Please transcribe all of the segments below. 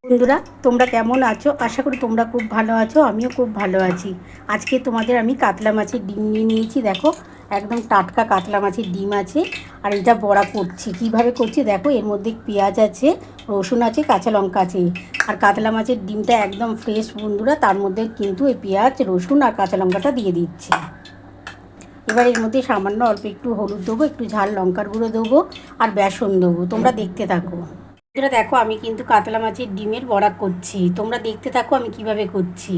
বন্ধুরা, তোমরা কেমন আছো? আশা করি তোমরা খুব ভালো আছো। আমিও খুব ভালো আছি। আজকে তোমাদের আমি কাতলা মাছের ডিম নিয়ে নিয়েছি। দেখো, একদম টাটকা কাতলা মাছের ডিম আছে। আর এটা বড়া করছি। কিভাবে করছি দেখো, এর মধ্যে পেঁয়াজ আছে, রসুন আছে, কাঁচা লঙ্কা আছে। আর কাতলা মাছের ডিমটা একদম ফ্রেশ বন্ধুরা, তার মধ্যে কিন্তু এই পেঁয়াজ, রসুন আর কাঁচা লঙ্কাটা দিয়ে দিচ্ছি। এবার এর মধ্যে সামান্য অল্প একটু হলুদ দেবো, একটু ঝাল লঙ্কার গুঁড়ো দেবো আর বেসন দেবো। তোমরা দেখতে থাকো। বন্ধুরা দেখো, আমি কিন্তু কাতলা মাছের ডিমের বড়া করছি। তোমরা দেখতে থাকো আমি কিভাবে করছি।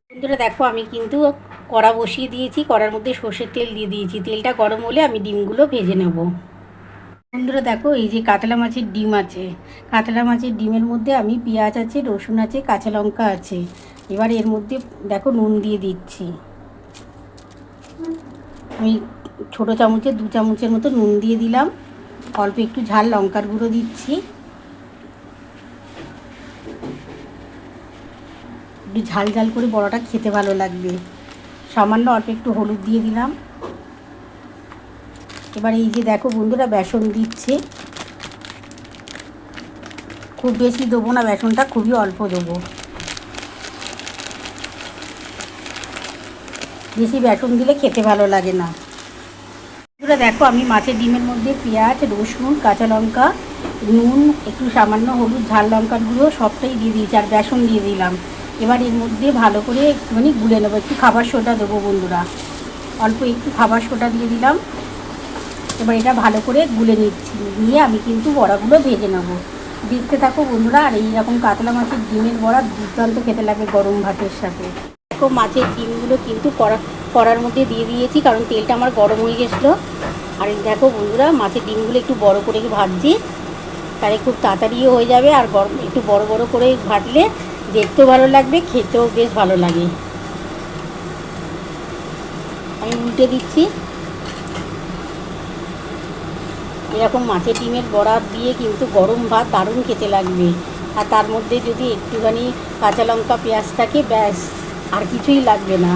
বন্ধুরা দেখো, আমি কিন্তু কড়া বসিয়ে দিয়েছি। কড়ার মধ্যে সর্ষের তেল দিয়ে দিয়েছি। তেলটা গরম হলে আমি ডিমগুলো ভেজে নেব। বন্ধুরা দেখো, এই যে কাতলা মাছের ডিম আছে, কাতলা মাছের ডিমের মধ্যে আমি পেঁয়াজ আছে, রসুন আছে, কাঁচা লঙ্কা আছে। এবার এর মধ্যে দেখো নুন দিয়ে দিচ্ছি। আমি ছোটো চামচে 2 চামচের মতো নুন দিয়ে দিলাম। অল্প একটু ঝাল লঙ্কার গুঁড়ো দিচ্ছি। একটু ঝাল ঝাল করে বড়াটা খেতে ভালো লাগবে। সামান্য অল্প একটু হলুদ দিয়ে দিলাম। এবার এই যে দেখো বন্ধুরা, বেসন দিচ্ছে। খুব বেশি দেবো না বেসনটা, খুবই অল্প দেবো। বেশি বেসন দিলে খেতে ভালো লাগে না। বন্ধুরা দেখো, আমি মাছের ডিমের মধ্যে পেঁয়াজ, রসুন, কাঁচা লঙ্কা, নুন, একটু সামান্য হলুদ, ঝাল লঙ্কার গুঁড়ো সবটাই দিয়ে দিয়েছি আর বেসন দিয়ে দিলাম। এবার এর মধ্যে ভালো করে একটুখানি গুলে নেবো। একটু খাবার সোডা দেবো বন্ধুরা, অল্প একটু খাবার সোডা দিয়ে দিলাম। এবার এটা ভালো করে গুলে নিচ্ছি, নিয়ে আমি কিন্তু বড়াগুলো ভেজে নেব। দেখতে থাকো বন্ধুরা। আর এইরকম কাতলা মাছের ডিমের বড়া দুর্দান্ত খেতে লাগে গরম ভাতের সাথে। দেখো, মাছের ডিমগুলো কিন্তু কড়ার মধ্যে দিয়ে দিয়েছি, কারণ তেলটা আমার গরম হয়ে গেছিলো। আর দেখো বন্ধুরা, মাছের ডিমগুলো একটু বড় করে ভাজছি, তাহলে খুব তাড়াতাড়িও হয়ে যাবে। আর একটু বড় বড় করে ভাজলে দেখতেও ভালো লাগবে, খেতেও বেশ ভালো লাগে। আমি উল্টে দিচ্ছি। এরকম মাছের ডিমের বড়া দিয়ে কিন্তু গরম ভাত দারুণ খেতে লাগবে। আর তার মধ্যে যদি একটুখানি কাঁচা লঙ্কা পেঁয়াজ থাকে, ব্যাস আর কিছুই লাগবে না।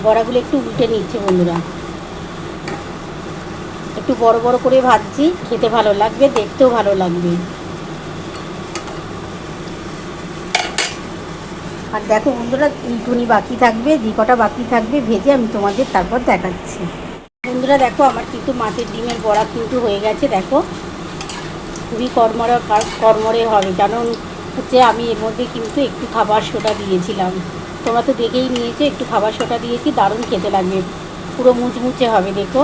বড়াগুলো একটু উল্টে নিচ্ছে বন্ধুরা। একটু বড় বড় করে ভাজছি, খেতে ভালো লাগবে, দেখতেও ভালো লাগবে। আর দেখো বন্ধুরা, এইটুকুনি বাকি থাকবে, যে কটা বাকি থাকবে ভেজে আমি তোমাদের তারপর দেখাচ্ছি। বন্ধুরা দেখো, আমার কিন্তু মাছের ডিমের বড়া কিন্তু হয়ে গেছে। দেখো, খুবই কড়মড়ে হবে, কারণ হচ্ছে আমি এর মধ্যে কিন্তু একটু খাবার সোডা দিয়েছিলাম। তোমরা তো দেখেই নিয়েছো, একটু খাবার সোডা দিয়েছি, দারুণ খেতে লাগবে, পুরো মুচমুচে হবে। দেখো,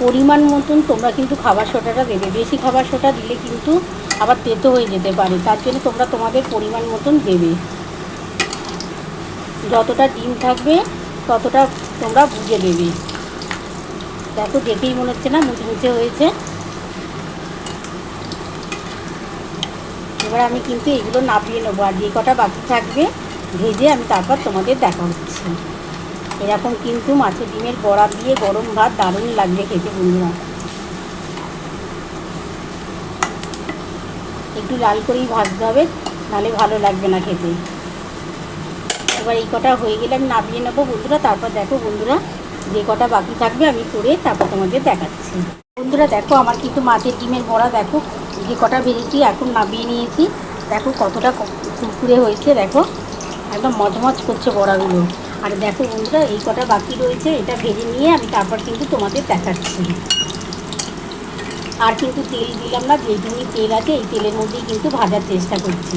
পরিমাণ মতন তোমরা কিন্তু খাবার সোডাটা দেবে। বেশি খাবার সোডা দিলে কিন্তু আবার তেতো হয়ে যেতে পারে, তার জন্য তোমরা তোমাদের পরিমাণ মতন দেবে। যতটা ডিম থাকবে ততটা তোমরা বুঝে দেবে। দেখো, দেখেই মনে হচ্ছে না মুচমুচে হয়েছে। এবার আমি কিন্তু এগুলো নামিয়ে নেবো, আর যে কটা বাকি থাকবে ভেজে আমি তারপর তোমাদের দেখা হচ্ছে। এরকম কিন্তু মাছের ডিমের বড়া দিয়ে গরম ভাত দারুণ লাগবে খেতে বন্ধুরা। একটু লাল করেই ভাজতে হবে, নাহলে ভালো লাগবে না খেতে। এবার এই কটা হয়ে গেলে আমি নামিয়ে নেবো বন্ধুরা। তারপর দেখো বন্ধুরা, যে কটা বাকি থাকবে আমি করে তারপর তোমাদের দেখাচ্ছি। বন্ধুরা দেখো, আমার কিন্তু মাছের ডিমের বড়া দেখো যে কটা ভেজেছি এখন নামিয়ে নিয়েছি। দেখো কতটা কুরকুরে হয়েছে, দেখো একদম মচমচ করছে বড়াগুলো। আর দেখো বন্ধুরা, এই কটা বাকি রয়েছে, এটা ভেজে নিয়ে আমি তারপর কিন্তু তোমাদের দেখাচ্ছি। আর কিন্তু তেল দিলাম না, যেটুকুনি তেল আছে এই তেলের মধ্যেই কিন্তু ভাজার চেষ্টা করছি।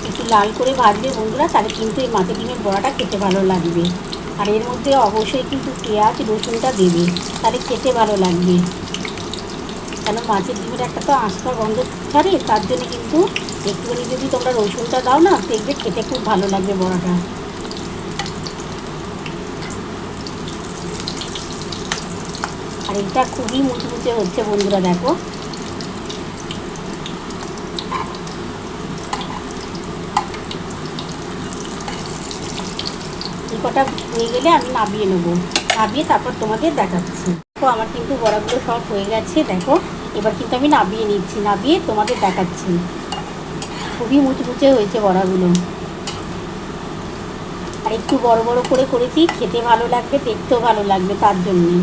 একটু লাল করে ভাজবে বন্ধুরা, তাহলে কিন্তু এই মাছের ডিমের বড়াটা খেতে ভালো লাগবে। আর এর মধ্যে অবশ্যই কিন্তু পেঁয়াজ রসুনটা দেবে, তাহলে খেতে ভালো লাগবে। কেন মাছের ডিমের একটা তো আঁশটা গন্ধ ছাড়ে, তার জন্য কিন্তু একটুখানি যদি তোমরা রসুনটা দাও না, দেখবে খেতে খুব ভালো লাগবে বড়াটা। আর এটা খুবই মুচমুচে হচ্ছে বন্ধুরা। দেখো, এই কটা হয়ে গেলে আমি নামিয়ে নেবো, নামিয়ে তারপর তোমাদের দেখাচ্ছি। তো আমার কিন্তু বড়াগুলো সব হয়ে গেছে। দেখো, এবার কিন্তু আমি নামিয়ে নিচ্ছি, নামিয়ে তোমাদের দেখাচ্ছি। খুবই মুচমুচে হয়েছে বড়াগুলো। আর একটু বড় বড় করে করেছি, খেতে ভালো লাগবে, দেখতেও ভালো লাগবে তার জন্যে।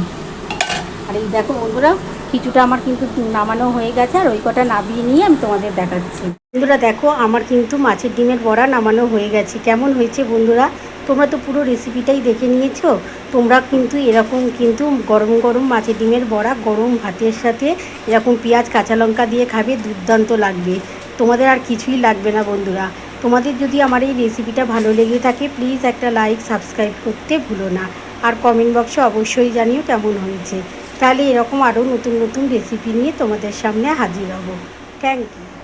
আর এই দেখো বন্ধুরা, কিছুটা আমার কিন্তু নামানো হয়ে গেছে, আর ওই কটা নামিয়ে নিয়ে আমি তোমাদের দেখাচ্ছি। বন্ধুরা দেখো, আমার কিন্তু মাছের ডিমের বড়া নামানো হয়ে গেছে। কেমন হয়েছে বন্ধুরা? তোমরা তো পুরো রেসিপিটাই দেখে নিয়েছো। তোমরা কিন্তু এরকম কিন্তু গরম গরম মাছের ডিমের বড়া গরম ভাতের সাথে এরকম পেঁয়াজ কাঁচা লঙ্কা দিয়ে খাবে, দুর্দান্ত লাগবে। তোমাদের আর কিছুই লাগবে না বন্ধুরা। তোমাদের যদি আমার এই রেসিপিটা ভালো লেগে থাকে, প্লিজ একটা লাইক সাবস্ক্রাইব করতে ভুলো না। আর কমেন্ট বক্সে অবশ্যই জানিও কেমন হয়েছে। তাহলে এরকম আরও নতুন নতুন রেসিপি নিয়ে তোমাদের সামনে হাজির হব। Thank you.